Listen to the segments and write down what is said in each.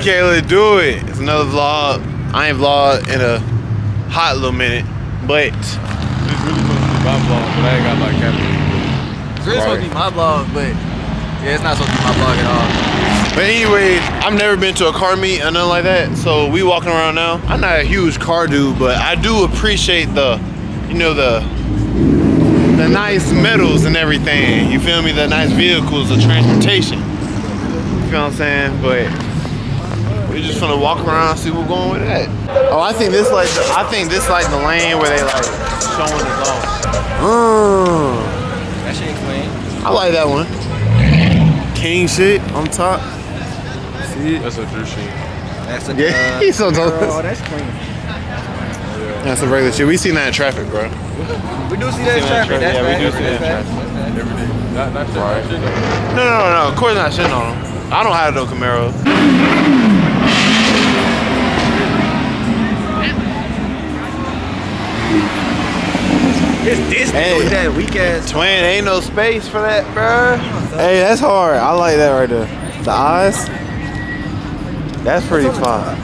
Okay, let's do it. It's another vlog. I ain't vlogged in a hot little minute, but it's really supposed to be my vlog, but I ain't got my camera. It's really supposed to be my vlog, but yeah, it's not supposed to be my vlog at all. But anyway, I've never been to a car meet or nothing like that, so we walking around now. I'm not a huge car dude, but I do appreciate the, you know, the nice metals and everything. You feel me? The nice vehicles, the transportation. You feel what I'm saying? But we just gonna walk around, see what's going with that. Oh, I think this like the lane where they like showing the zone. That shit clean. I like that one. King shit on top. See it? That's a true shit. That's a he's so dope. Oh, that's clean. That's a regular shit. We seen that in traffic, bro. We do see that in traffic. That's yeah, bad. we do see that in traffic. Every day. Not shit. No. Of course not shitting on them. I don't have no Camaro. It's this with that weak ass. Twin, ain't no space for that, bro. Hey, that's hard. I like that right there. The eyes. That's pretty fine.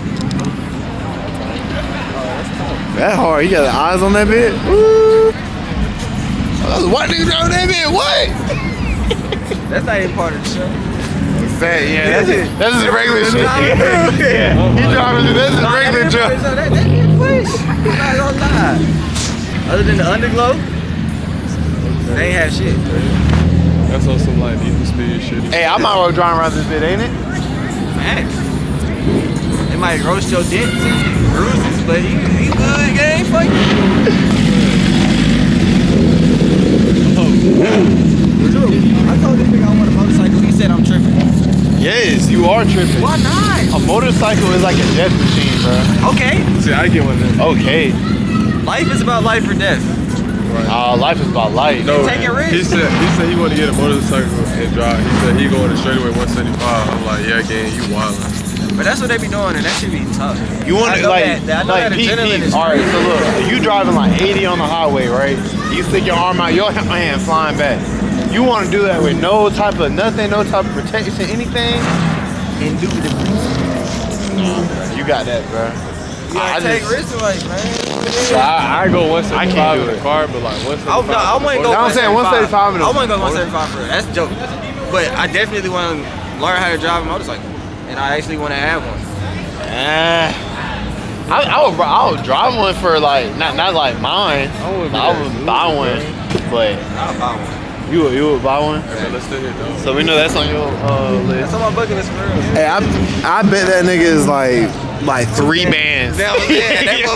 That hard. You got the eyes on that bit? Woo. What niggas on that bit? What? That's not even part of the show. Yeah, that's just regular shit. Yeah. He driving. That's just regular truck. That ain't push. I'm not gonna lie. Other than the underglow, they ain't have shit. That's on some like Need for Speed shit. Hey, I might well drive around this bit, ain't it? Facts. It might roast your dents and bruises, but he good game for you. I told this nigga I want a motorcycle. He said I'm tripping. Yes, you are tripping. Why not? A motorcycle is like a death machine, bro. Okay. See, I get one then. Okay. Life is about life or death. Right. Life is about life. No, taking risks. He said he wanted to get a motorcycle and drive. He said he going to straightaway 175. I'm like, yeah, gang, you wildin'. But that's what they be doing, and that should be tough. You want to like peep. All right, so look, you driving like 80 on the highway, right? You stick your arm out, your hand flying back. You want to do that with no type of nothing, no type of protection, anything? Indubitably. You got that, bro. You gotta take risks in life, man. So I go 175 in the car, but like 175. I wouldn't go. I'm saying 175 in the I wouldn't go 175 for it. That's a joke. But I definitely want to learn how to drive a motorcycle, and I actually want to have one. I would drive one for like not like mine. I would buy one, but I'll buy one. You would buy one? Okay, let's still hit those. So we know that's on your list. That's on my bucket list for real. Hey, I bet that nigga is like 3 bands. That nigga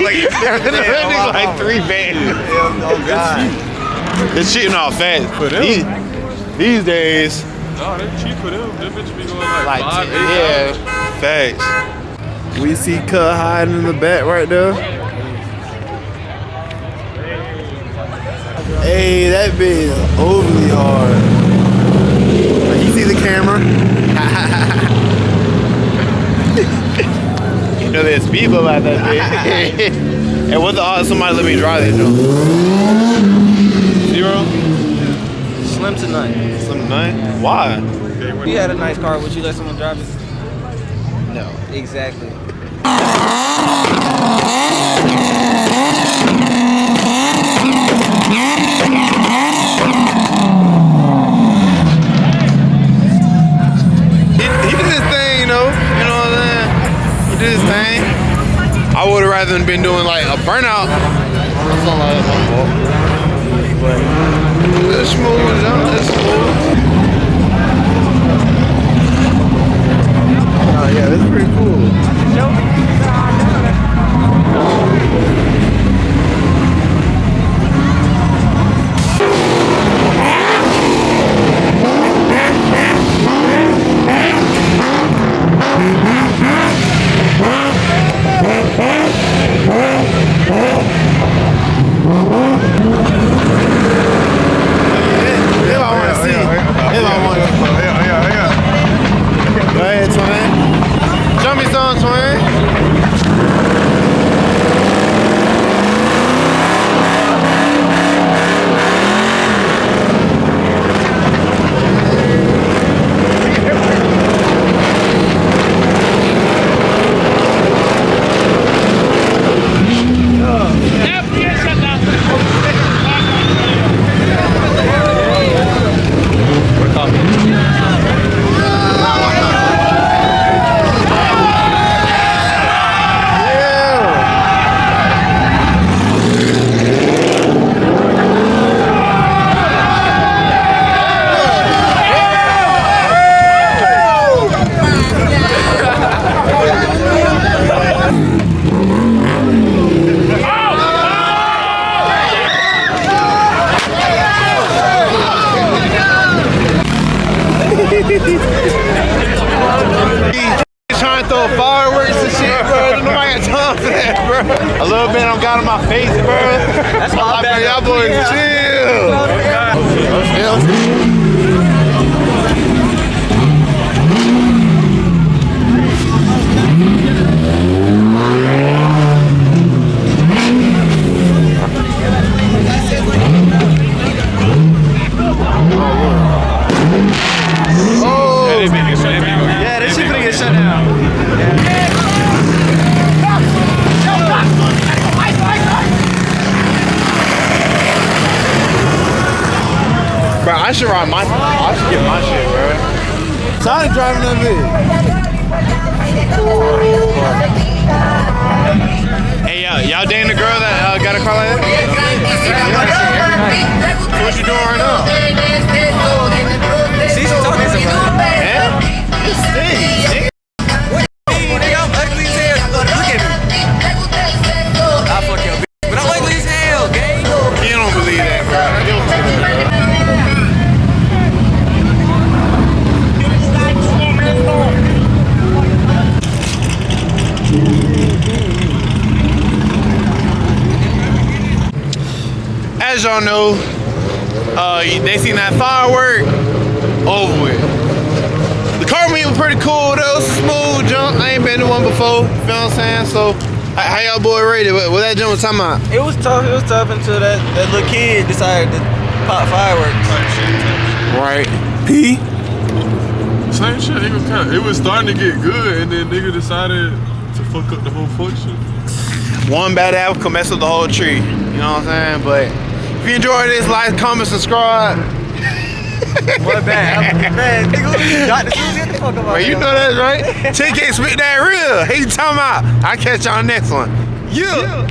like 3 bands. Oh God. They're cheating off fast. For them. These days. No, they're cheap for them. Them bitch be going like 5, 8. Yeah, facts. We see Cut hiding in the back right there. Hey, that bit is overly hard. You see the camera? You know there's people out that bit. Hey, what's the odds somebody let me drive this joint? 0? Slim to none. Slim to none? Why? If you had a nice car, would you let someone drive it? No. Exactly. He did his thing, you know what I'm saying? He did his thing. I would have rather than been doing like a burnout. That's not like my fault. But it's smooth, it's smooth. Oh yeah, that's pretty cool. If I throw fireworks and shit, bro. Nobody got time for that, bro. A little bit I'm got on my face, bro. That's my bad. Y'all boys chill. Yeah, this shit finna get shut down. Bro, I should ride my. I should get my shit, bro. Tired of driving that bit. Hey, y'all dating the girl that got a car like that? So what you doing right now? See, she's talking to somebody. Yeah? Stink. Nigga, I'm ugly as hell. Look at me. I'll fuck your bitch. But I'm ugly as hell, gang. You don't believe that, bro. You don't believe that, bro. As y'all know, they seen that firework, over with. The car meet was pretty cool though, smooth jump. I ain't been to one before, you feel what I'm saying? So, how y'all boy rated? What that jump was talking about? It was tough until that little kid decided to pop fireworks. Right. P? Same shit. It was starting to get good, and then nigga decided to fuck up the whole function. One bad apple can mess up the whole tree. You know what I'm saying? But if you enjoyed this, like, comment, subscribe. What bad? Man, nigga, got the shoes, get the fuck up out Well, you know that's right. TK spit that real. Hey, you talking about? I'll catch y'all next one. Yeah.